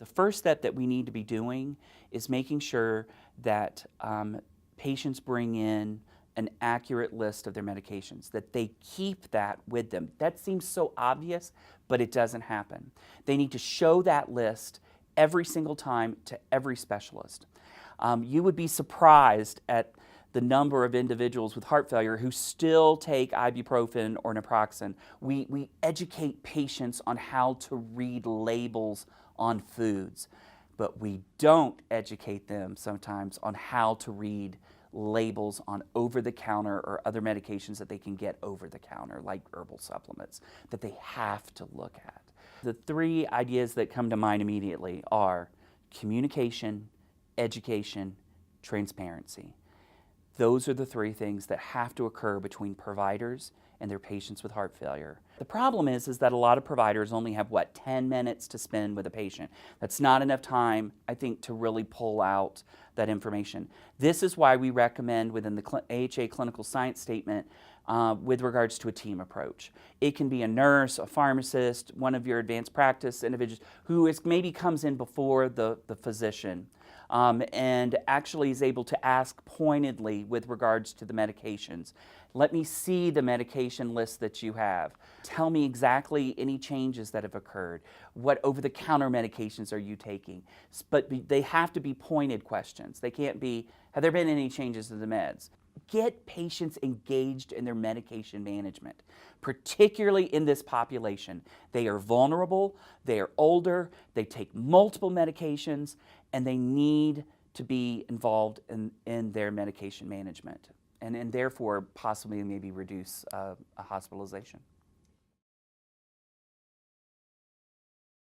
The first step that we need to be doing is making sure that patients bring in an accurate list of their medications, that they keep that with them. That seems so obvious, but it doesn't happen. They need to show that list every single time to every specialist. You would be surprised at the number of individuals with heart failure who still take ibuprofen or naproxen. We educate patients on how to read labels on foods, but we don't educate them sometimes on how to read labels on over-the-counter or other medications that they can get over-the-counter, like herbal supplements, that they have to look at. The three ideas that come to mind immediately are communication, education, transparency. Those are the three things that have to occur between providers and their patients with heart failure. The problem is that a lot of providers only have, 10 minutes to spend with a patient. That's not enough time, I think, to really pull out that information. This is why we recommend within the AHA clinical science statement with regards to a team approach. It can be a nurse, a pharmacist, one of your advanced practice individuals who maybe comes in before the physician. And actually is able to ask pointedly with regards to the medications. Let me see the medication list that you have. Tell me exactly any changes that have occurred. What over-the-counter medications are you taking? But they have to be pointed questions. They can't be, have there been any changes to the meds? Get patients engaged in their medication management, particularly in this population. They are vulnerable, they are older, they take multiple medications, and they need to be involved in their medication management, and therefore possibly maybe reduce a hospitalization.